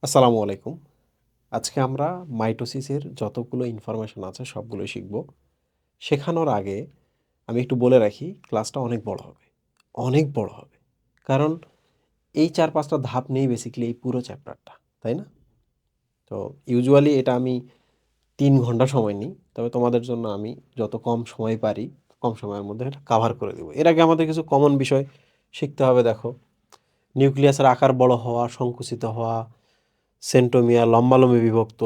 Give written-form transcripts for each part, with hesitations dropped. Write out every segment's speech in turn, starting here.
আসসালামু আলাইকুম। আজকে আমরা মাইটোসিসের যতগুলো ইনফরমেশন আছে সবগুলোই শিখব। শেখানোর আগে আমি একটু বলে রাখি ক্লাসটা অনেক বড় হবে। অনেক বড় হবে। কারণ এই ৪-৫ টা ধাপ নিয়েই বেসিক্যালি এই পুরো চ্যাপ্টারটা, তাই না? তো ইউজুয়ালি এটা আমি ৩ ঘন্টা সময় নিই। তবে তোমাদের জন্য আমি যত কম সময় পারি, কম সময়ের মধ্যে এটা কাভার করে দেব। এর আগে আমাদের কিছু কমন বিষয় শিখতে হবে দেখো। নিউক্লিয়াসের আকার বড় হওয়া, সংকুচিত হওয়া, সেন্ট্রোমিয়ার লম্বালম্বি বিভক্ত,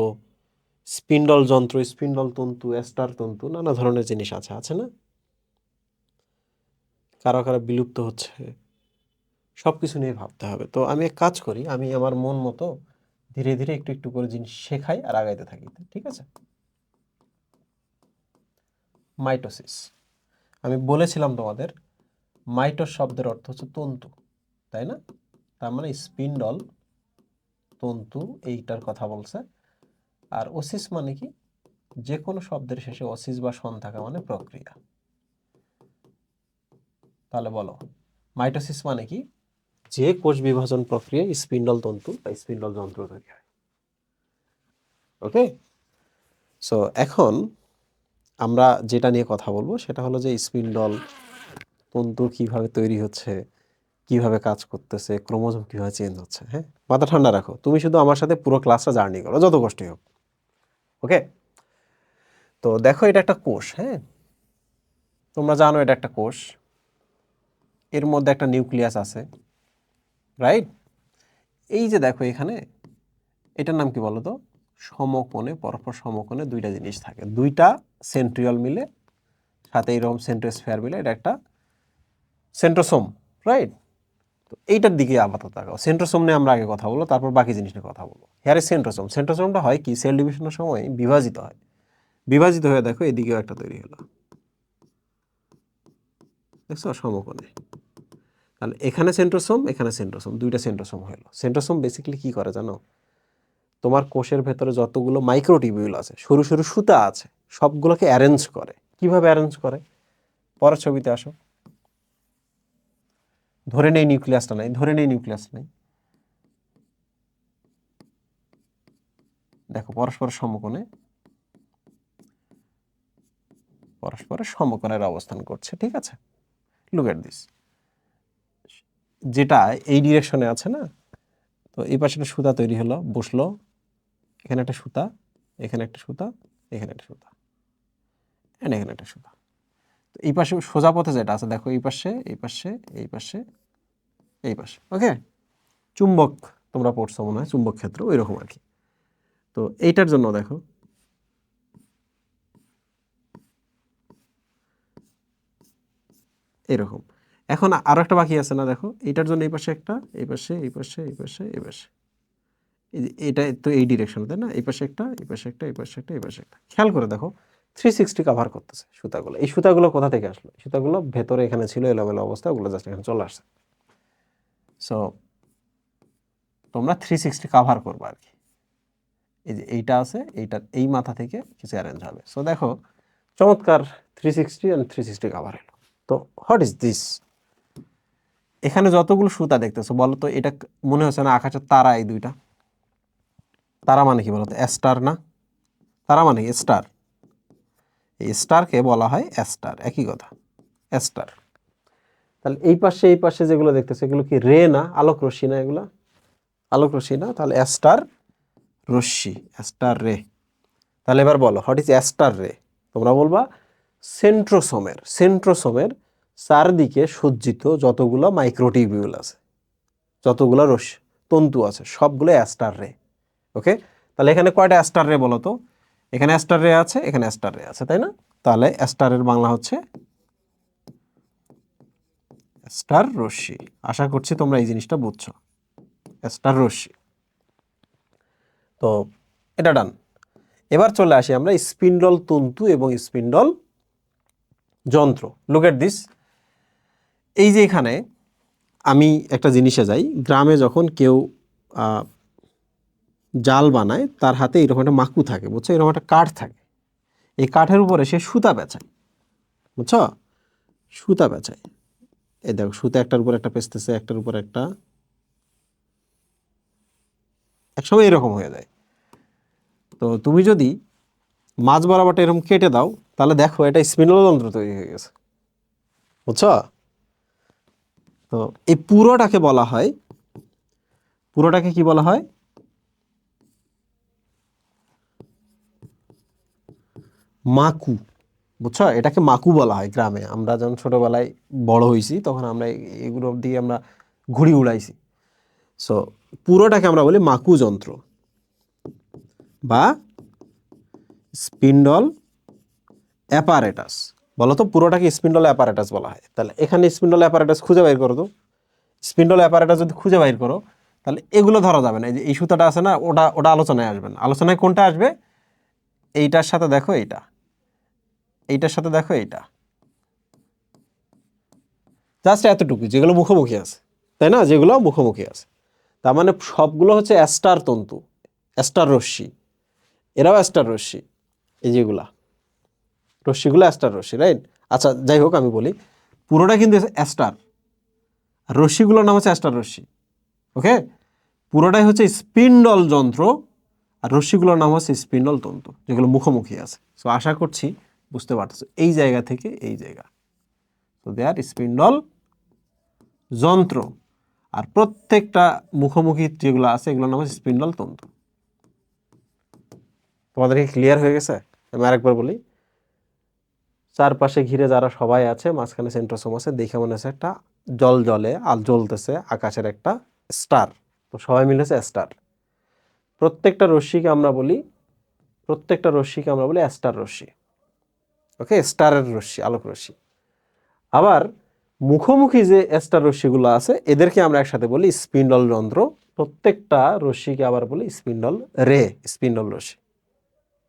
স্পিন্ডল যন্ত্র, স্পিন্ডল তন্তু, অ্যাস্টার তন্তু, নানা ধরনের জিনিস আছে, আছে না? কারো কারো বিলুপ্ত হচ্ছে, সব কিছু নিয়ে ভাবতে হবে। তো আমি এক কাজ করি, আমি আমার মন মতো ধীরে ধীরে একটু একটু করে জিনিস শেখাই আর আগাইতে থাকি, ঠিক আছে? মাইটোসিস, আমি বলেছিলাম তোমাদের মাইটোস শব্দের অর্থ হচ্ছে তন্তু, তাই না? তার মানে স্পিন্ডল তন্তু এইটার কথা বলছে। আর ওসিস মানে কি? যে কোনো শব্দের শেষে ওসিস বা সন থাকা মানে প্রক্রিয়া। তাহলে বলো, মাইটোসিস মানে কি? যে কোষ বিভাজন প্রক্রিয়ায় স্পিন্ডল তন্তু বা স্পিন্ডল যন্ত্র তৈরি হয়। ওকে, সো এখন আমরা যেটা নিয়ে কথা বলবো সেটা হলো যে স্পিন্ডল তন্তু কিভাবে তৈরি হচ্ছে, কিভাবে কাজ করতেছে, ক্রোমোজোম কিভাবে চেঞ্জ হচ্ছে। হ্যাঁ, মাথা ঠান্ডা রাখো, তুমি শুধু আমার সাথে পুরো ক্লাসটা জার্নি করো, যত কষ্টই হোক। ওকে, তো দেখো এটা একটা কোষ। হ্যাঁ, তোমরা জানো এটা একটা কোষ, এর মধ্যে একটা নিউক্লিয়াস আছে, রাইট? এই যে দেখো এখানে, এটার নাম কি বলো তো? সমকোণে, পরস্পর সমকোণে দুইটা জিনিস থাকে, দুইটা সেন্ট্রিওল মিলে, সাথে এইরকম সেন্ট্রোস্ফিয়ার মিলে, এটা একটা সেন্ট্রোসোম, রাইট? তো এইটার দিকে আপাতত তাকাও। সেন্ট্রোসোম নিয়ে আমরা আগে কথা বলবো, তারপর বাকি জিনিস নিয়ে কথা বলবো। হ্যারে সেন্ট্রোসোম, সেন্ট্রোসোমটা হয় কি, সেল ডিভিশনের সময় বিভাজিত হয়। বিভাজিত হয়ে দেখো এদিকেও একটা তৈরি হলো, দেখছো, সমকোণে। তাহলে এখানে সেন্ট্রোসোম, এখানে সেন্ট্রোসোম, দুইটা সেন্ট্রোসোম হলো। সেন্ট্রোসোম বেসিক্যালি কি করে জানো? তোমার কোষের ভেতরে যতগুলো মাইক্রোটিবিউল আছে, সরু সরু সুতা আছে, সবগুলোকে অ্যারেঞ্জ করে। কিভাবে অ্যারেঞ্জ করে? পরের ছবিতে আসো। ধরে নেই নিউক্লিয়াসটা নাই, ধরে নেই নিউক্লিয়াস নাই। দেখো পরস্পরের সমকোণে, পরস্পরের সমকোণের অবস্থান করছে, ঠিক আছে? লুক এট দিস, যেটা এই ডিরেকশনে আছে না, তো এই পাশে একটা সুতা তৈরি হলো, বসলো, এখানে একটা সুতা, এখানে একটা সুতা, এখানে একটা সুতা, এন্ড এখানে একটা সুতা। তো এই পাশে সোজা পথে যেটা আছে দেখো, এই পাশে, এই পাশে, এই পাশে, এই পাশে। ওকে, চুম্বক তোমরা পড়ছো মনে হয়, চুম্বক ক্ষেত্র ওই রকম আর কি। তো এইটার জন্য দেখো এরকম। এখন আরো একটা বাকি আছে না, দেখো এইটার জন্য এই পাশে একটা, এই পাশে, এই পাশে, এই পাশে, এই পাশে, এটা তো এই ডিরেকশন, তাই না? এই পাশে একটা, এই পাশে একটা, এই পাশে একটা, এই পাশে একটা। খেয়াল করে দেখো 360 কাভার করতেছে সুতাগুলো। এই সুতাগুলো কোথা থেকে আসলো? সুতাগুলো ভেতরে এখানে ছিল এলোমেলো অবস্থা, ওগুলো জাস্ট এখানে চলে আসছে। সো তোমরা 360 কাভার করবে আর কি। এই যে এইটা আছে, এইটা এই মাথা থেকে কিছু অ্যারেঞ্জ হবে। সো দেখো চমৎকার 360 এন্ড 360 কাভার হলো। তো হোয়াট ইজ দিস? এখানে যতগুলো সুতা দেখতেছো বলো তো, এটা মনে হচ্ছে না আকাশের তারা? এই দুইটা তারা মানে কি বলতো? অ্যাস্টার না? তারা মানে স্টার। এই স্টারকে বলা হয় অ্যাস্টার, একই কথা, অ্যাস্টার। তাহলে এই পাশে যেগুলো দেখতেছো এগুলো কি রে না, আলোক রশ্মি না? এগুলা আলোক রশ্মি না, তাহলে অ্যাস্টার রশ্মি, অ্যাস্টার রে। তাহলে এবার বলো হোয়াট ইজ অ্যাস্টার রে? তোমরা বলবা সেন্ট্রোসোমের, সেন্ট্রোসোমের চারদিকে সজ্জিত যতগুলো মাইক্রোটিবিউল আছে, যতগুলো রশ্মি তন্তু আছে, সবগুলো অ্যাস্টার রে। ওকে, তাহলে এখানে কয়টা অ্যাস্টার রে বলো তো? এখানে অ্যাস্টার রে আছে, এখানে অ্যাস্টার রে আছে, তাই না? তাহলে অ্যাস্টারের বাংলা হচ্ছে স্টার রশ্মি। আশা করছি তোমরা এই জিনিসটা বুঝছো, স্টার রশ্মি। তো এটা ডান। এবার চলে আসি আমরা স্পিন্ডল তন্তু এবং স্পিন্ডল যন্ত্র। লুক এট দিস, এই যে এখানে আমি একটা জিনিসে যাই, গ্রামে যখন কেউ জাল বানায়, তার হাতে এরকম একটা মাকু থাকে, বুঝছো? এরকম একটা কাঠ থাকে, এই কাঠের উপরে সে সুতা পেঁচায়, বুঝছো? সুতা পেঁচায়। এই দেখো সুতা একটার উপর একটা পেঁচতেছে, একটার উপর একটা, একসময় এরকম হয়ে যায়। তো তুমি যদি মাঝ বরাবরটা এরকম কেটে দাও তাহলে দেখো এটা স্পিন্ডল যন্ত্র তৈরি হয়ে গেছে, বুঝছো? তো এই পুরোটাকে কি বলা হয়? মাকু, বুঝছো? এটাকে মাকু বলা হয়। গ্রামে আমরা যখন ছোটবেলায় বড় হয়েছি তখন আমরা এগুলো দিয়ে আমরা ঘুড়ি উড়াইছি। সো পুরোটাকে আমরা বলি মাকু যন্ত্র বা স্পিন্ডল অ্যাপারেটাস। বলো তো পুরোটাকে স্পিন্ডল অ্যাপারেটাস বলা হয়। তাহলে এখানে স্পিন্ডল অ্যাপারেটাস খুঁজে বের করো তো। স্পিন্ডল অ্যাপারেটাস যদি খুঁজে বের করো তাহলে এগুলো ধরা যাবে না। এই যে এই সুতাটা আছে না, ওটা ওটা আলোচনায় আসবে না। আলোচনায় কোনটা আসবে? এইটার সাথে দেখো এইটার সাথে দেখো এইটা, জাস্ট এতটুকু যেগুলো মুখোমুখি আছে, তাই না? যেগুলো মুখোমুখি আছে তার মানে সবগুলো হচ্ছে অ্যাস্টার তন্তু, অ্যাস্টার রশ্মি। এরাও অ্যাস্টার রশ্মি, এই যেগুলা রশ্মিগুলো অ্যাস্টার রশ্মি, রাইট? আচ্ছা যাই হোক, আমি বলি পুরোটা কিন্তু অ্যাস্টার, আর রশ্মিগুলোর নাম হচ্ছে অ্যাস্টার রশ্মি। ওকে, পুরোটাই হচ্ছে স্পিন্ডল যন্ত্র আর রশ্মিগুলোর নাম হচ্ছে স্পিন্ডল তন্তু, যেগুলো মুখোমুখি আছে। সো আশা করছি বুঝতে পারতেছো এই জায়গা থেকে এই জায়গা। সো দে আর স্পিন্ডল যন্ত্র, আর প্রত্যেকটা মুখোমুখি যেগুলো আছে এগুলোর নাম হচ্ছে স্পিন্ডল তন্তু। তোমাদেরকে ক্লিয়ার হয়ে গেছে? আমি আরেকবার বলি, চারপাশে ঘিরে যারা সবাই আছে, মাঝখানে সেন্ট্রোসোম আছে, দেখে মনে হচ্ছে একটা জল জলে আর জ্বলতেছে আকাশের একটা স্টার। তো সবাই মিলেছে স্টার। প্রত্যেকটা রশ্মিকে আমরা বলি অ্যাস্টার রশ্মি। ওকে, স্টারের রশ্মি, আলোক রশ্মি। আবার মুখোমুখি যে স্টার রশ্মিগুলো আছে এদেরকে আমরা একসাথে বলি স্পিন্ডল যন্ত্র। প্রত্যেকটা রশ্মিকে আবার বলি স্পিন্ডল রে, স্পিন্ডল রশ্মি।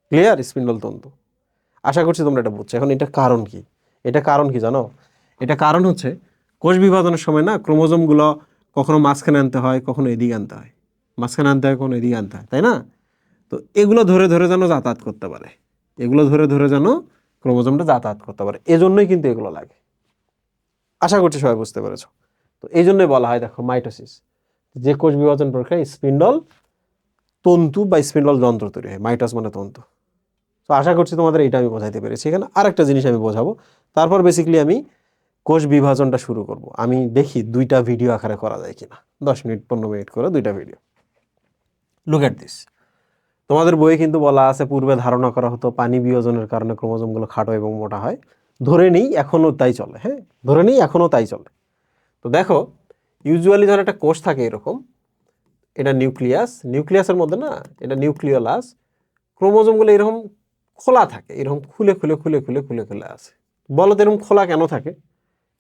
ক্লিয়ার? স্পিন্ডল তন্তু। আশা করছি তোমরা এটা বুঝছো। এখন এটা কারণ কি? জানো? এটা কারণ হচ্ছে কোষ বিভাজনের সময় না ক্রোমোজোমগুলো কখনো মাঝখানে আনতে হয়, কখনো এদিকে আনতে হয়, মাঝখানে আনতে হয়, কখনো এদিকে আনতে হয়, তাই না? তো এগুলো ধরে ধরে যেন যাতায়াত করতে পারে, ক্রোমোজোমটা যাতায়াত করতে পারে, এজন্যই কিন্তু এগুলো লাগে। আশা করছি সবাই বুঝতে পেরেছো। তো এই জন্যই বলা হয়, দেখো, মাইটোসিস, যে কোষ বিভাজন প্রক্রিয়ায় স্পিন্ডল তন্তু বা স্পিন্ডল যন্ত্র তৈরি হয়। মাইটোস মানে তন্তু। তো আশা করছি তোমাদের এটা আমি বোঝাইতে পেরেছি। এখানে আরেকটা জিনিস আমি বোঝাবো, তারপর বেসিক্যালি আমি কোষ বিভাজনটা শুরু করব। আমি দেখি 2টা ভিডিও আকারে করা যায় কিনা, 10 মিনিট 15 মিনিট করে 2টা ভিডিও। Look at this. তোমাদের বইয়ে কিন্তু বলা আছে, পূর্বে ধারণা করা হতো পানি বিয়োজনের কারণে ক্রোমোজোমগুলো খাটো এবং মোটা হয়। ধরে নিই এখনো তাই চলে। হ্যাঁ, ধরে নিই এখনো তাই চলে। তো দেখো, ইউজুয়ালি ধর একটা কোষ থাকে এরকম, এটা নিউক্লিয়াসের মধ্যে না, এটা নিউক্লিওলাস। ক্রোমোজোমগুলো এরকম খোলা থাকে, এরকম খুলে খুলে খুলে খুলে খুলে খুলে আছে। বলো তো এরকম খোলা কেন থাকে?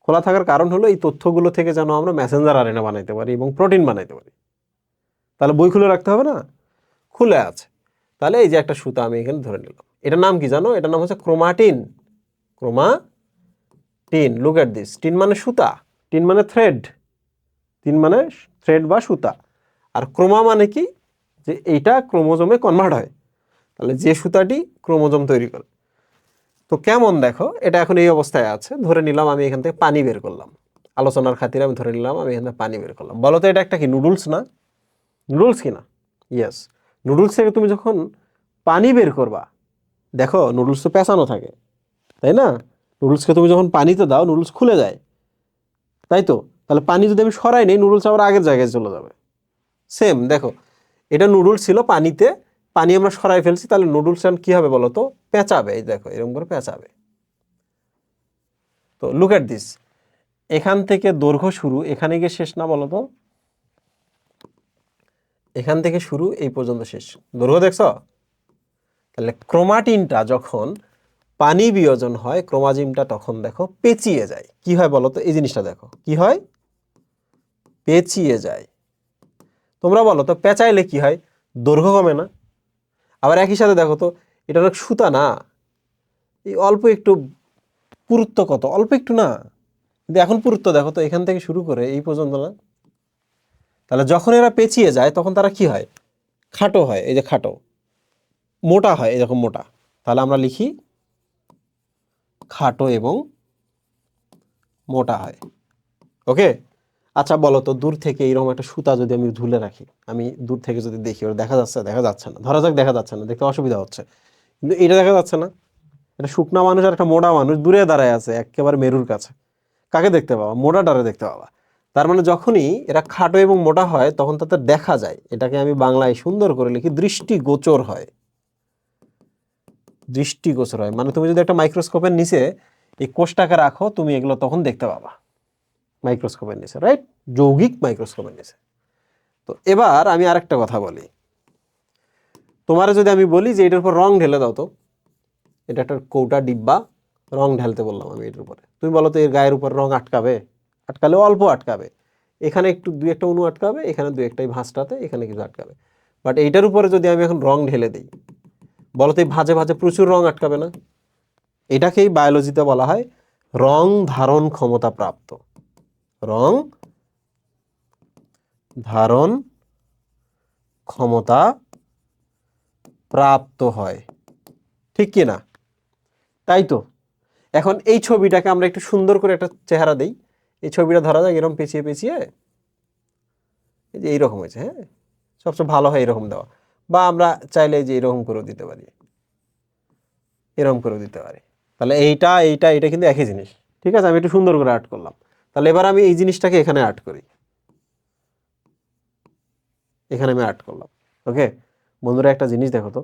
খোলা থাকার কারণ হলো এই তথ্যগুলো থেকে যেন আমরা মেসেঞ্জার আরএনএ বানাইতে পারি এবং প্রোটিন বানাইতে পারি। তাহলে বই খুলে রাখতে হবে না? খুলে আছে। তাহলে এই যে একটা সুতা আমি এখানে ধরে নিলাম, এটার নাম কি জানো? এটার নাম হচ্ছে chromatin. Chromatin, look at this. Tin মানে সুতা, টিন মানে থ্রেড, টিন মানে থ্রেড বা সুতা। আর ক্রোমা মানে কি? যে এইটা ক্রোমোজোমে কনভার্ট হয়। তাহলে যে সুতাটি ক্রোমোজোম তৈরি করে। তো কেমন দেখো, এটা এখন এই অবস্থায় আছে। ধরে নিলাম আমি এখান থেকে পানি বের করলাম, আলোচনার খাতিরে আমি ধরে নিলাম আমি এখান থেকে পানি বের করলাম। বলো তো এটা একটা কি নুডলস না? নুডলস কি না? ইয়েস। নুডলস থেকে তুমি যখন পানি বের করবা, দেখো নুডলস তো পেঁচানো থাকে, তাই না? নুডলসকে তুমি যখন পানিতে দাও নুডলস খুলে যায়, তাই তো? তাহলে পানি যদি আমি সরাই নেই, নুডলস আবার আগের জায়গায় চলে যাবে। সেম দেখো, এটা নুডলস ছিল পানিতে, পানি আমরা সরাই ফেলছি, তাহলে নুডলস কি হবে বলো তো? পেঁচাবে। এই দেখো এরকম করে পেঁচাবে। তো লুক এট দিস। এখান থেকে দৈর্ঘ্য শুরু, এখানে গিয়ে শেষ না বলো তো? এখান থেকে শুরু, এই পর্যন্ত শেষ। দৈর্ঘ্য দেখছো? তাহলে ক্রোমাটিনটা যখন পানি বিয়োজন হয়, ক্রোমাজিমটা তখন দেখো পেঁচিয়ে যায়। কি হয় বলো তো? এই জিনিসটা দেখো কি হয়, পেঁচিয়ে যায়। তোমরা বলো তো পেঁচাইলে কি হয়? দৈর্ঘ্য কমে না? আবার একই সাথে দেখো তো, এটা অনেক সুতা না, এই অল্প একটু পুরুত্ব, কত অল্প একটু না, কিন্তু এখন পুরুত্ব দেখো তো, এখান থেকে শুরু করে এই পর্যন্ত না? তাহলে যখন এরা পেঁচিয়ে যায় তখন তারা কি হয়? খাটো হয়। এই যে খাটো, মোটা হয়, এরকম মোটা। তাহলে আমরা লিখি খাটো এবং মোটা হয়। ওকে, আচ্ছা বলো তো, দূর থেকে এইরকম একটা সুতা যদি আমি ঝুলে রাখি, আমি দূর থেকে যদি দেখি ওটা দেখা যাচ্ছে? দেখা যাচ্ছে না। ধরা যাক দেখা যাচ্ছে না, দেখতে অসুবিধা হচ্ছে, কিন্তু এটা দেখা যাচ্ছে না। এটা শুকনা মানুষ আর একটা মোটা মানুষ দূরে দাঁড়ায় আছে একেবারে মেরুর কাছে, কাকে দেখতে পাবা? মোটাটারে দেখতে পাবা। তার মানে যখনই এরা খাটো এবং মোটা হয় তখন তাদের দেখা যায়, এটাকে আমি বাংলায় সুন্দর করে লিখি দৃষ্টিগোচর হয়। দৃষ্টিগোচর হয় মানে তুমি যদি একটা মাইক্রোস্কোপের নিচে এই কোষটাকে রাখো, তুমি এগুলো তখন দেখতে পাবা মাইক্রোস্কোপের নিচে, রাইট? যৌগিক মাইক্রোস্কোপের নিচে। তো এবার আমি আরেকটা কথা বলি, তোমারে যদি আমি বলি যে এটার উপর রং ঢেলে দাও তো, এটা একটা কৌটা ডিব্বা, রং ঢালতে বললাম আমি এটার উপরে, তুমি বলো তো এর গায়ের উপর রং আটকাবে? আটকালে অল্প আটকাবে, এখানে একটু দুই একটা অণু আটকাবে, এখানে দুই একটাই ভাঁজটাতে এখানে কিছু আটকাবে। বাট এইটার উপরে যদি আমি এখন রং ঢেলে দিই, বলো তো এই ভাঁজে ভাঁজে প্রচুর রং আটকাবে না? এটাকেই বায়োলজিতে বলা হয় রং ধারণ ক্ষমতা প্রাপ্ত। রং ধারণ ক্ষমতা প্রাপ্ত হয়, ঠিক কি না? তাই তো। এখন এই ছবিটাকে আমরা একটু সুন্দর করে একটা চেহারা দেই, এই ছবিটা ধরা যাক এরকম পেঁচিয়ে পেঁচিয়ে, এই যে এইরকম হয়েছে, হ্যাঁ, সবচেয়ে ভালো হয় এরকম দেওয়া, বা আমরা চাইলে যে এরকম করেও দিতে পারি, এরকম করেও দিতে পারি। তাহলে এইটা এইটা এটা কিন্তু একই জিনিস, ঠিক আছে? আমি একটু সুন্দর করে আর্ট করলাম। তাহলে এবার আমি এই জিনিসটাকে এখানে আর্ট করি, এখানে আমি আর্ট করলাম। ওকে বন্ধুরা, একটা জিনিস দেখো তো,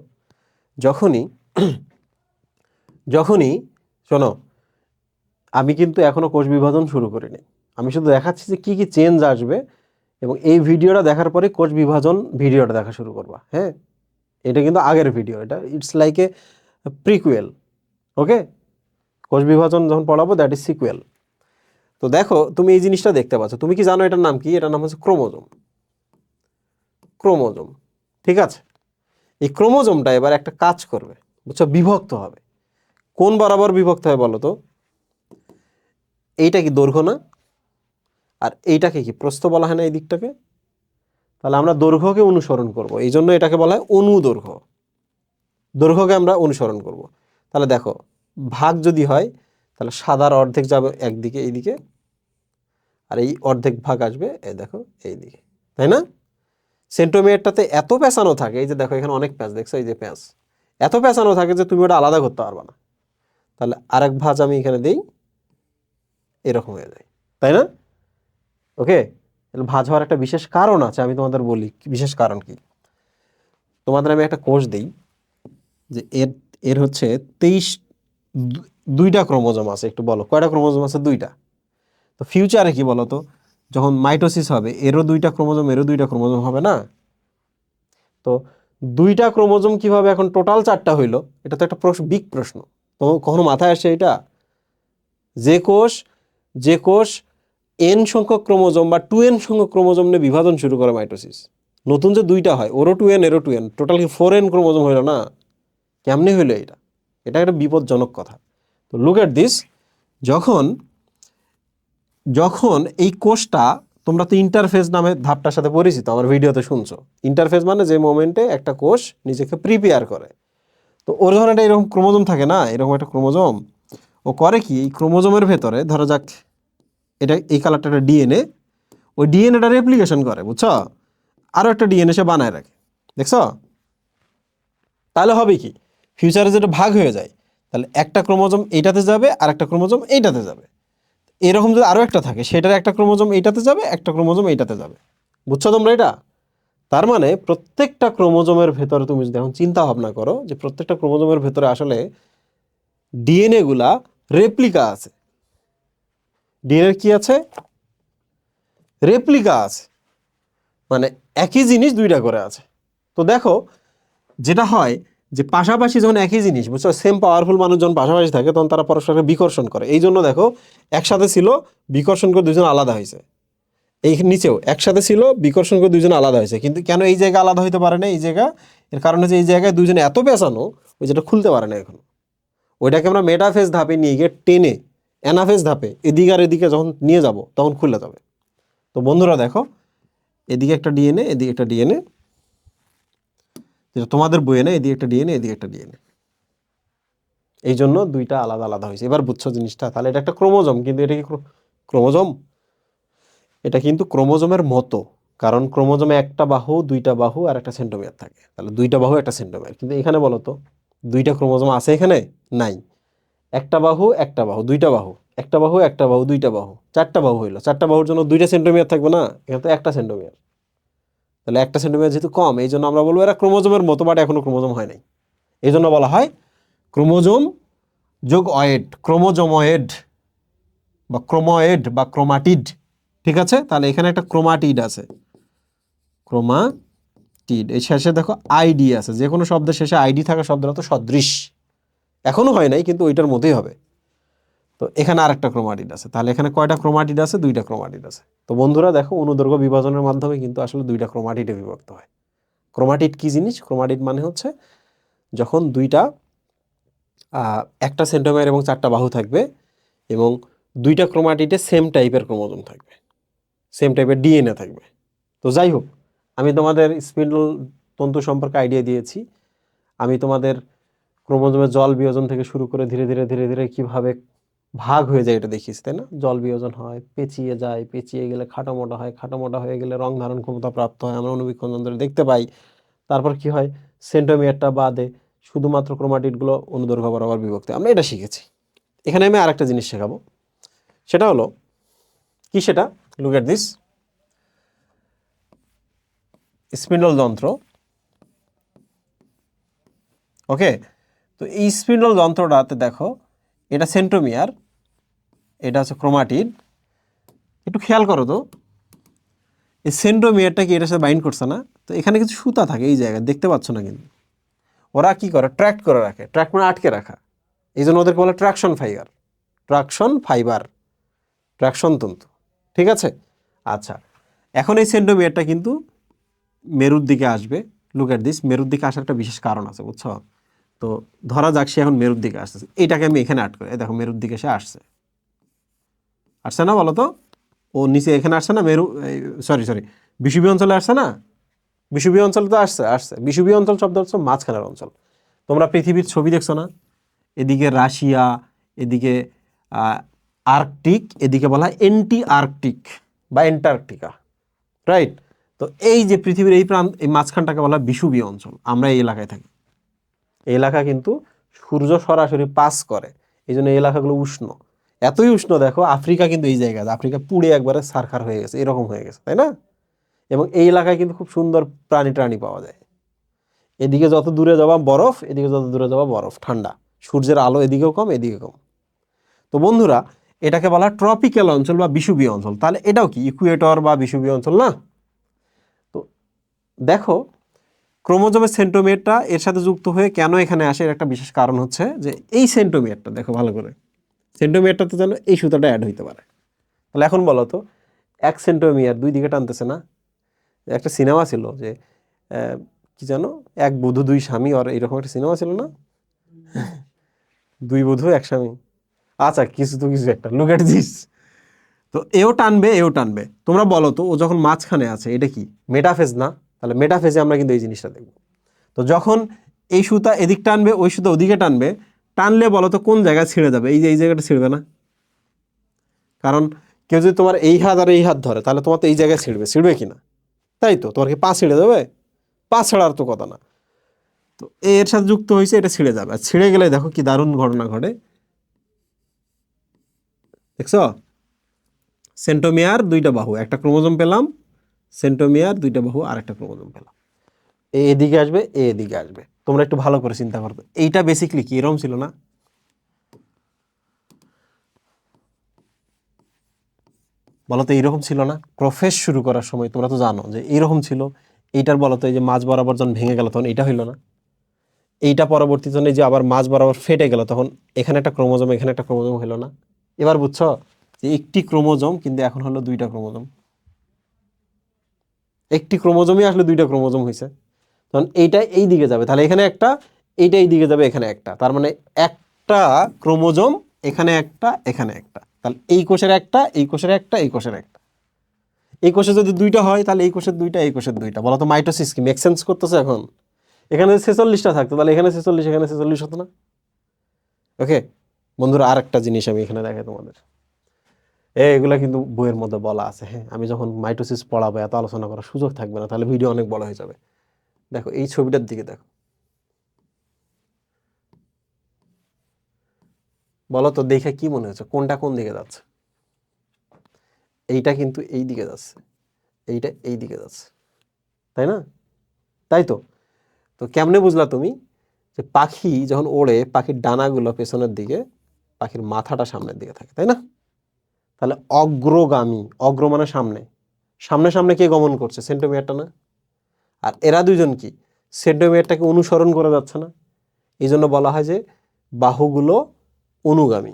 যখনই যখনই শোনো, আমি কিন্তু এখনো কোষ বিভাজন শুরু করিনি, আমি শুধু দেখাচ্ছি যে কি কি চেঞ্জ আসবে, এবং এই ভিডিওটা দেখার পরে কোষ বিভাজন ভিডিওটা দেখা শুরু করবা। হ্যাঁ, এটা কিন্তু আগের ভিডিও, এটা ইটস লাইক এ প্রিকুয়েল। ওকে, কোষ বিভাজন যখন পড়াবো দ্যাট ইজ সিকুয়েল। তো দেখো তুমি এই জিনিসটা দেখতে পাচ্ছ, তুমি কি জানো এটার নাম কি? এটার নাম হচ্ছে ক্রোমোজোম। ক্রোমোজোম, ঠিক আছে? এই ক্রোমোজোমটা এবার একটা কাজ করবে, বুঝছো? বিভক্ত হবে। কোন বরাবর বিভক্ত হয় বলো তো? এইটা কি দৈর্ঘ্য না? আর এইটাকে কি প্রস্থ বলা হয় না এই দিকটাকে? তাহলে আমরা দৈর্ঘ্যকে অনুসরণ করব, এই জন্য এটাকে বলা হয় অনুদৈর্ঘ্য। দৈর্ঘ্যকে আমরা অনুসরণ করব। তাহলে দেখো ভাগ যদি হয়, তাহলে সাদার অর্ধেক যাবে একদিকে এইদিকে, আর এই অর্ধেক ভাগ আসবে এই দেখো এইদিকে, তাই না? সেন্ট্রোমিয়ারটাতে এত পেঁচানো থাকে, এই যে দেখো এখানে অনেক প্যাঁচ দেখছো, এই যে প্যাঁচ এত পেঁচানো থাকে যে তুমি ওটা আলাদা করতে পারবে না। তাহলে আরেক ভাঁজ আমি এখানে দিই, এরকম হয়ে যায়, তাই না? ওকে, ভাঁজ হওয়ার একটা বিশেষ কারণ আছে, আমি তোমাদের বলি বিশেষ কারণ কি। তোমাদের আমি একটা কোষ দিই যে এর এর হচ্ছে 23 দুইটা ক্রোমোজোম আছে, একটু বলো কয়টা ক্রোমোজোম আছে? দুইটা। তো ফিউচারে কি বলো তো, যখন মাইটোসিস হবে এরও দুইটা ক্রোমোজোম, এরও দুইটা ক্রোমোজোম হবে না? তো দুইটা ক্রোমোজোম কিভাবে এখন টোটাল 4টা হইলো? এটা তো একটা বিগ প্রশ্ন। তো কখনো মাথায় আসে এটা? যে কোষ যে কোষ এন সংখ্যক ক্রোমোজোম বা 2n সংখ্যক ক্রোমোজোম নিয়ে বিভাজন শুরু করে মাইটোসিস, নতুন যে দুইটা হয় ওরও 2n এরও 2n, টোটাল কি 4n ক্রোমোজোম হইলো না? কেমনে হইলো এটা? এটা একটা বিপজ্জনক কথা। তো লুক এট দিস, যখন যখন এই কোষটা, তোমরা তো ইন্টারফেজ নামে ধাপটার সাথে পরিচিত, আমার ভিডিওতে শুনছো। ইন্টারফেজ মানে যে মোমেন্টে একটা কোষ নিজেকে প্রিপেয়ার করে। তো ওর ধরনের একটা এরকম ক্রোমোজোম থাকে না, এরকম একটা ক্রোমোজোম, ও করে কি এই ক্রোমোজোমের ভেতরে, ধরো যাক এটা এই কালারটা একটা ডিএনএ, ওই ডিএনএটা রেপ্লিকেশন করে, বুঝছো? আরও একটা ডিএনএ সে বানায় রাখে, দেখছো? তাহলে হবে কি, ফিউচারে যেটা ভাগ হয়ে যায়, তাহলে একটা ক্রোমোজোম এইটাতে যাবে আর একটা ক্রোমোজোম এইটাতে যাবে। এরকম যদি আরও একটা থাকে, সেটার একটা ক্রোমোজোম এইটাতে যাবে, একটা ক্রোমোজোম এইটাতে যাবে, বুঝছো তোমরা এটা? তার মানে প্রত্যেকটা ক্রোমোজোমের ভেতরে তুমি যদি এখন চিন্তা ভাবনা করো যে প্রত্যেকটা ক্রোমোজোমের ভেতরে আসলে ডিএনএ গুলা রেপ্লিকা আছে। ডিএনএ কি আছে? রেপ্লিকা আছে, মানে একই জিনিস দুইটা করে আছে। তো দেখো যেটা হয় যে পাশাপাশি যখন একই জিনিস, বুঝছো, সেম পাওয়ারফুল মানুষ যখন পাশাপাশি থাকে তখন তারা পরস্পরকে বিকর্ষণ করে। এই জন্য দেখো একসাথে ছিল, বিকর্ষণ করে দুজন আলাদা হয়েছে। এই নিচেও একসাথে ছিল, বিকর্ষণ করে দুজন আলাদা হয়েছে। কিন্তু কেন এই জায়গা আলাদা হইতে পারে না? এই জায়গা, এর কারণ হচ্ছে এই জায়গায় দুজনে এত পেঁচানো, ওই যেটা খুলতে পারে না এখন। ওইটাকে আমরা মেটাফেজ ধাপে নিয়ে গিয়ে টেনে অ্যানাফেজ ধাপে এদিকে আর এদিকে যখন নিয়ে যাব তখন খুলে যাবে। তো বন্ধুরা দেখো, এদিকে একটা ডিএনএ, এদিকে একটা ডিএনএ, যেটা তোমাদের বইয়ে না, এদিকে একটা ডিএনএ, এদিকে একটা ডিএনএ, এই জন্য দুইটা আলাদা আলাদা হয়েছে। এবার বুঝছো জিনিসটা? তাহলে এটা একটা ক্রোমোজোম, কিন্তু এটা কি ক্রোমোজোম? এটা কিন্তু ক্রোমোজোমের মতো, কারণ ক্রোমোজোমে একটা বাহু, দুইটা বাহু আর একটা সেন্ট্রোমিয়ার থাকে, তাহলে দুইটা বাহু একটা সেন্ট্রোমিয়ার। কিন্তু এখানে বলো তো দুইটা ক্রোমোজোম আছে এখানে? নাই। একটা বাহু একটা বাহু, দুইটা বাহু, একটা বাহু একটা বাহু, দুইটা বাহু, চারটা বাহু হইলো। চারটা বাহুর জন্য দুইটা সেন্ট্রোমিয়ার থাকবে না? এখানে তো একটা সেন্ট্রোমিয়ার। তাহলে একটা সেন্টিমিটার যেহেতু কম, এই জন্য আমরা বলবো এরা ক্রোমোজোমের মতো, বাট এখনো ক্রোমোজোম হয় নাই। এই জন্য বলা হয় ক্রোমোজোম যোগ অয়েড, ক্রোমোজোময়েড বা ক্রোময়েড বা ক্রোমাটিড। ঠিক আছে, তাহলে এখানে একটা ক্রোমাটিড আছে, ক্রোমাটিড। এই শেষে দেখো আইডি আছে, যে কোনো শব্দের শেষে আইডি থাকা শব্দটা তো সদৃশ, এখনো হয় নাই কিন্তু ওইটার মতোই হবে। তো এখানে আরেকটা ক্রোমাটিড আছে, তাহলে এখানে কয়টা ক্রোমাটিড আছে? দুইটা ক্রোমাটিড আছে। তো বন্ধুরা দেখো, অনুদৈর্ঘ্য বিভাজনের মাধ্যমে কিন্তু আসলে দুইটা ক্রোমাটিডে বিভক্ত হয়। ক্রোমাটিড কি জিনিস? ক্রোমাটিড মানে হচ্ছে যখন দুইটা একটা সেন্ট্রোমিয়ার এবং চারটা বাহু থাকবে এবং দুইটা ক্রোমাটিডে সেম টাইপের ক্রোমোজোম থাকবে, সেম টাইপের ডিএনএ থাকবে। তো যাই হোক, আমি তোমাদের স্পিন্ডল তন্তু সম্পর্কে আইডিয়া দিয়েছি। আমি তোমাদের ক্রোমোজোমের জল বিয়োজন থেকে শুরু করে ধীরে ধীরে ধীরে ধীরে কীভাবে ভাগ হয়ে যায় এটা দেখিয়েছি, তাই না? জল বিয়োজন হয়, পেঁচিয়ে যায়, পেঁচিয়ে গেলে খাটো মোটা হয়, খাটো মোটা হয়ে গেলে রং ধারণ ক্ষমতা প্রাপ্ত হয়, আমরা অণুবীক্ষণ যন্ত্রে দেখতে পাই। তারপর কি হয়? সেন্ট্রোমিয়ারটা বাদে শুধুমাত্র ক্রোমাটিডগুলো অনুদৈর্ঘ্য বরাবর বিভক্ত, আমরা এটা শিখেছি। এখানে আমি আরেকটা জিনিস শেখাবো, সেটা হলো কি? সেটা লুক এট দিস স্পিন্ডল যন্ত্র। ওকে, তো এই স্পিন্ডল যন্ত্রটাতে দেখো, এটা সেন্ট্রোমিয়ার, এটা হচ্ছে ক্রোমাটিড। একটু খেয়াল করো তো, এই সেন্ট্রোমিয়ারটা কি এটার সাথে বাইন্ড করছে না? তো এখানে কিছু সুতা থাকে এই জায়গায়, দেখতে পাচ্ছ না? কিন্তু ওরা কি করে? ট্র্যাক্ট করে রাখে। ট্র্যাক্ট মানে আটকে রাখা, এই জন্য ওদেরকে বলে traction fibre. Traction fibre, traction তন্তু। ঠিক আছে, আচ্ছা। এখন এই সেন্ট্রোমিয়ারটা কিন্তু মেরুর দিকে আসবে। লুক এট দিস, মেরুর দিকে আসার একটা বিশেষ কারণ আছে, বুঝছো? তো ধরা যাক সে এখন মেরুর দিকে আসতেছে, এটাকে আমি এখানে আটকে, দেখো মেরুর দিকে সে আসছে, আসছে না? বলো তো, ও নিচে এখানে আসছে না? মেরু, সরি সরি, বিষুবীয় অঞ্চলে আসছে না? বিষুবীয় অঞ্চলে তো আসছে, আসছে। বিষুবীয় অঞ্চল শব্দ হচ্ছে মাঝখানের অঞ্চল। তোমরা পৃথিবীর ছবি দেখছো না? এদিকে রাশিয়া, এদিকে আর্কটিক, এদিকে বলা হয় এন্টি আর্কটিক বা এন্টার্কটিকা, রাইট? তো এই যে পৃথিবীর এই প্রান্ত, এই মাঝখানটাকে বলা হয় বিষুবীয় অঞ্চল। আমরা এই এলাকায় থাকি। এই এলাকা কিন্তু সূর্য সরাসরি পাস করে, এই জন্য এই এলাকাগুলো উষ্ণ। এতই উষ্ণ, দেখো আফ্রিকা কিন্তু এই জায়গায়, আফ্রিকা পুড়ে একবারে সারখার হয়ে গেছে, এরকম হয়ে গেছে, তাই না? এবং এই এলাকায় কিন্তু খুব সুন্দর প্রাণী পাওয়া যায়। এদিকে যত দূরে যাবা বরফ, এদিকে যত দূরে যাবা বরফ, ঠান্ডা, সূর্যের আলো এদিকেও কম এদিকে কম। তো বন্ধুরা, এটাকে বলা ট্রপিক্যাল অঞ্চল বা বিষুবীয় অঞ্চল। তাহলে এটাও কি ইকুয়েটর বা বিষুবীয় অঞ্চল না? তো দেখো, ক্রোমোজোমের সেন্ট্রোমিয়ারটা এর সাথে যুক্ত হয়ে কেন এখানে আসে, এর একটা বিশেষ কারণ হচ্ছে যে এই সেন্ট্রোমিয়ারটা দেখো ভালো করে, সেন্ট্রোমিয়ারটাতে যেন এই সুতাটা অ্যাড হইতে পারে। তাহলে এখন বলো তো, এক সেন্ট্রোমিয়ার দুই দিকে টানতেছে না? একটা সিনেমা ছিল যে কি জানো, এক বধূ দুই স্বামী, আর এরকম একটা সিনেমা ছিল না? দুই বধূ এক স্বামী, আচ্ছা কিছু তো কিছু একটা, লুক এট দিস। তো এও টানবে এও টানবে। তোমরা বলো তো, ও যখন মাঝখানে আছে এটা কি মেটাফেজ না? তাহলে মেটাফেজে আমরা কিন্তু এই জিনিসটা দেখব। তো যখন এই সুতা এদিক টানবে, ওই সুতা ওদিকে টানবে, টানলে বলো তো কোন জায়গায় ছিঁড়ে যাবে? এই যে এই জায়গাটা ছিঁড়বে না? কারণ কেউ যদি তোমার এই হাত আর এই হাত ধরে, তাহলে তোমার তো এই জায়গায় ছিঁড়বে, ছিঁড়বে কি না? তাই তো, তোমার কি পা ছিঁড়ে যাবে? পা ছাড়ার তো কথা না। তো এর সাথে যুক্ত হয়েছে, এটা ছিঁড়ে যাবে। আর ছিঁড়ে গেলে দেখো কি দারুণ ঘটনা ঘটে, দেখছো? সেন্ট্রোমিয়ার দুইটা বাহু, একটা ক্রোমোজোম পেলাম, সেন্ট্রোমিয়ার দুইটা বাহু আর একটা ক্রোমোজোম পেলাম। এদিকে আসবে, এদিকে আসবে। তোমরা একটু ভালো করে চিন্তা করো, এইটা বেসিক্যালি কি এরকম ছিল না? বলতো এইরকম ছিল না? প্রফেস শুরু করার সময় তোমরা তো জানো যে এইরকম ছিল। এইটার বলতো এই যে মাঝ বরাবর যখন ভেঙে গেল তখন এইটা হইলো না? এইটা পরবর্তী জন্য যে আবার মাঝ বরাবর ফেটে গেল, তখন এখানে একটা ক্রোমোজোম এখানে একটা ক্রোমোজোম হলো না? এবার বুঝছো যে একটি ক্রোমোজোম কিন্তু এখন হলো দুইটা ক্রোমোজোম। একটি ক্রোমোজোমই আসলে দুইটা ক্রোমোজোম হয়েছে। তখন এইটা এই দিকে যাবে, তাহলে এখানে একটা, এইটা এই দিকে যাবে, এখানে একটা, তার মানে একটা ক্রোমোজোম এখানে একটা, এখানে একটা। তাহলে এই কোষের একটা, এই কোষের একটা, এই কোষের একটা। এই কোষে যদি দুইটা হয় তাহলে এই কোষের দুইটা, এই কোষের দুইটা। বলো তো মাইটোসিস কি মেক সেন্স করতেছে এখন? এখানে 46টা থাকতো, তাহলে এখানে 46, এখানে 46 হতো না? ওকে বন্ধুরা, আর একটা জিনিস আমি এখানে দেখাই তোমাদের। এগুলা কিন্তু বইয়ের মধ্যে বলা আছে। হ্যাঁ, আমি যখন মাইটোসিস পড়াবো এত আলোচনা করার সুযোগ থাকবে না, তাহলে ভিডিও অনেক বড় হয়ে যাবে। দেখো এই ছবিটার দিকে দেখো, বলো তো দেখে কি মনে হচ্ছে কোনটা কোন দিকে যাচ্ছে? এইটা কিন্তু এই দিকে যাচ্ছে, এইটা এই দিকে যাচ্ছে, তাই না? তাই তো। তো কেমনে বুঝলা তুমি যে পাখি যখন ওড়ে পাখির ডানাগুলো পেছনের দিকে, পাখির মাথাটা সামনের দিকে থাকে, তাই না? তাহলে অগ্রগামী, অগ্র মানে সামনে, সামনে সামনে কে গমন করছে? সেন্ট্রোমিয়ারটা না? আর এরা দুইজন কি সেন্ট্রোমিয়ারটাকে অনুসরণ করে যাচ্ছে না? এই জন্য বলা হয় যে বাহুগুলো অনুগামী।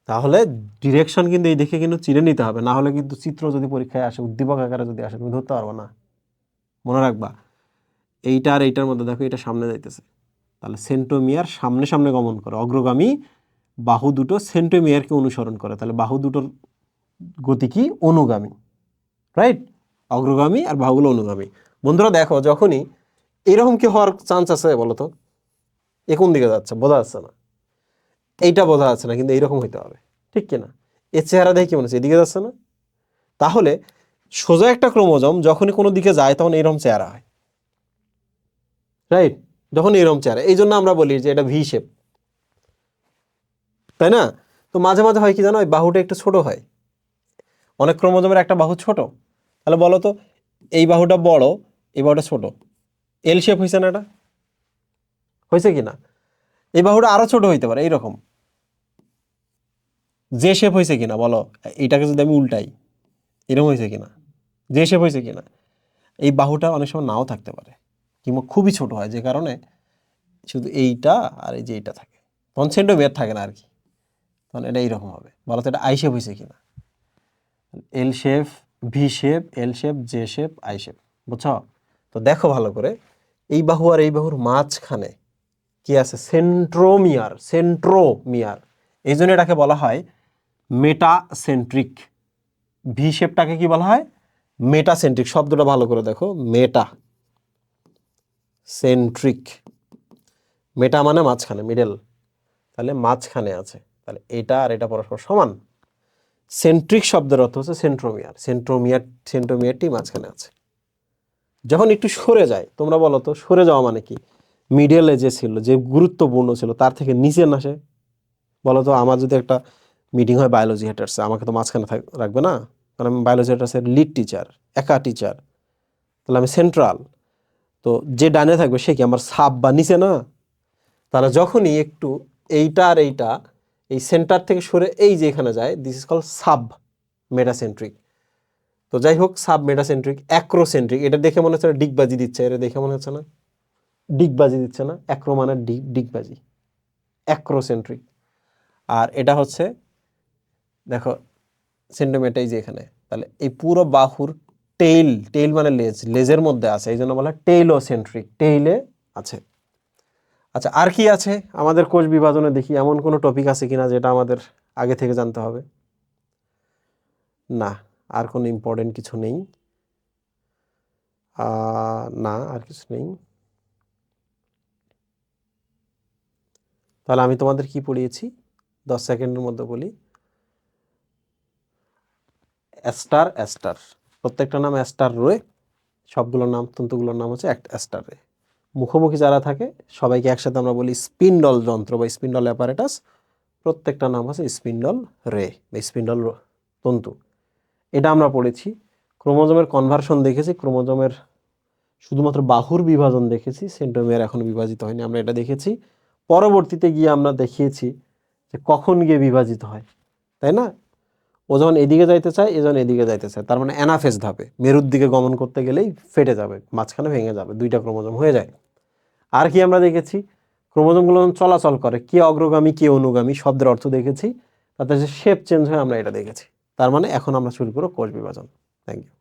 তাহলে ডিরেকশন কিন্তু এই দেখে কিন্তু চিনে নিতে হবে, না হলে কিন্তু চিত্র যদি পরীক্ষায় আসে, উদ্দীপক আকারে যদি আসে, তুমি ধরতে পারবো না। মনে রাখবা এইটা আর এইটার মধ্যে দেখো, এটা সামনে যাইতেছে, তাহলে সেন্ট্রোমিয়ার সামনে সামনে গমন করে, অগ্রগামী বাহু দুটো সেন্ট্রোমিয়ারকে অনুসরণ করে, তাহলে বাহু দুটোর গতি কি? অনুগামী, রাইট? অগ্রগামী আর বাহুগুলো অনুগামী। বন্ধুরা দেখো, যখনই এরকম কি হওয়ার চান্স আছে বলো তো? এ কোন দিকে যাচ্ছে বোঝা যাচ্ছে না, এইটা বোঝা যাচ্ছে না, কিন্তু এইরকম হইতে হবে, ঠিক কিনা? এর চেহারা দেখে কি মনে হচ্ছে এদিকে যাচ্ছে না? তাহলে সোজা একটা ক্রোমোজোম যখনই কোনো দিকে যায় তখন এরকম চেহারা হয়, রাইট? যখন এরকম চেহারা, এই জন্য আমরা বলি যে এটা ভি শেপ, তাই না? তো মাঝে মাঝে হয় কি জানো, ওই বাহুটা একটু ছোট হয়, অনেক ক্রোমোজোমের একটা বাহু ছোট, তাহলে বলো তো এই বাহুটা বড়, এই বাহুটা ছোট, এল শেপ হয়েছে না? এটা হয়েছে কি না? এই বাহুটা আরো ছোট হইতে পারে, এইরকম যে শেপ হয়েছে কিনা বলো? এইটাকে যদি আমি উল্টাই, এরকম হয়েছে কিনা? যে শেপ হয়েছে কিনা? এই বাহুটা অনেক সময় নাও থাকতে পারে, কিংবা খুবই ছোট হয়, যে কারণে শুধু এইটা আর এই যে এইটা থাকে, তখন সেন্টোমিয়ার থাকে না আর কি, তখন এটা এইরকম হবে। বলো তো এটা আই শেপ হয়েছে কিনা? এল shape, V shape, L shape, J shape, I shape, বুঝছো? তো দেখো ভালো করে, এই বাহু আর এই বাহুর মাঝখানে কি আছে? Centromere, centromere. এই জন্য এটাকে বলা হয় মেটাসেন্ট্রিক। ভি শেপটাকে কি বলা হয়? মেটাসেন্ট্রিক। শব্দটা ভালো করে দেখো, মেটা সেন্ট্রিক। মেটা মানে মাঝখানে, মিডল, তাহলে মাঝখানে আছে, তাহলে এটা আর এটা পরস্পর সমান। সেন্ট্রিক শব্দের অর্থ হচ্ছে সেন্ট্রোমিয়ার, সেন্ট্রোমিয়ারটি মাঝখানে আছে। যখন একটু সরে যায়, তোমরা বলো তো সরে যাওয়া মানে কি? মিডলে যে ছিল, যে গুরুত্বপূর্ণ ছিল, তার থেকে নিচে না আসে? বলো তো আমার যদি একটা মিটিং হয় বায়োলজি হেটার্সে, আমাকে তো মাঝখানে রাখবে না, কারণ আমি বায়োলজি হেটার্সের লিড টিচার, একা টিচার, তাহলে আমি সেন্ট্রাল। তো যে ডানে থাকবে সে কি আমার সাব বা নিচে না? তাহলে যখনই একটু এইটা আর এইটা এই সেন্টার থেকে সরে এই যে এখানে যায়, this is call sub metacentric. তো যাই হোক, সাব মেটাসেন্ট্রিক, অ্যাক্রোসেন্ট্রিক, এটা দেখে মনে হচ্ছে ডিগবাজি দিচ্ছে, এটা দেখে মনে হচ্ছে না ডিগবাজি দিচ্ছে না? অ্যাক্রো মানে ডিগবাজি, অ্যাক্রোসেন্ট্রিক। আর এটা হচ্ছে দেখো সেন্টিমিটার, এই যে এখানে, তাহলে এই পুরো বাহুর টেইল, টেইল মানে লেজ, লেজের মধ্যে আছে, এই জন্য বলা টেইলোসেন্ট্রিক, টেইলে আছে। আচ্ছা আর কি আছে আমাদের কোষ বিভাজনে? দেখি এমন কোনো টপিক আছে কিনা যেটা আমাদের আগে থেকে জানতে হবে। না, আর কোনো ইম্পর্টেন্ট কিছু নেই। না, আর কিছু নেই। তাহলে আমি তোমাদের কি পড়িয়েছি 10 সেকেন্ডের মধ্যে বলি। অ্যাস্টার, অ্যাস্টার, প্রত্যেকটা নাম অ্যাস্টার রয়ে, সবগুলোর নাম, তন্তুগুলোর নাম হচ্ছে অ্যাস্টার রে। মুখোমুখি যারা থাকে সবাইকে একসাথে আমরা বলি স্পিন্ডল যন্ত্র বা স্পিন্ডল অ্যাপারেটাস। প্রত্যেকটা নাম হচ্ছে স্পিন্ডল রে বা স্পিন্ডল তন্তু। এটা আমরা পড়েছি। ক্রোমোজোমের কনভার্সন দেখেছি, ক্রোমোজোমের শুধুমাত্র বাহুর বিভাজন দেখেছি, সেন্ট্রোমিয়ার এখনো বিভাজিত হয়নি, আমরা এটা দেখেছি। পরবর্তীতে গিয়ে আমরা দেখিয়েছি যে কখন গিয়ে বিভাজিত হয়, তাই না? ও যখন এদিকে যাইতে চায়, এ যখন এদিকে যাইতে চায়, তার মানে অ্যানাফেজ ধাপে মেরুর দিকে গমন করতে গেলেই ফেটে যাবে, মাঝখানে ভেঙে যাবে, দুইটা ক্রোমোজোম হয়ে যায়। আর কি আমরা দেখেছি? ক্রোমোজোমগুলো যখন চলাচল করে, কে অগ্রগামী কে অনুগামী শব্দের অর্থ দেখেছি, তাতে যে শেপ চেঞ্জ হয় আমরা এটা দেখেছি। তার মানে এখন আমরা শুরু করব কোষ বিভাজন। Thank you.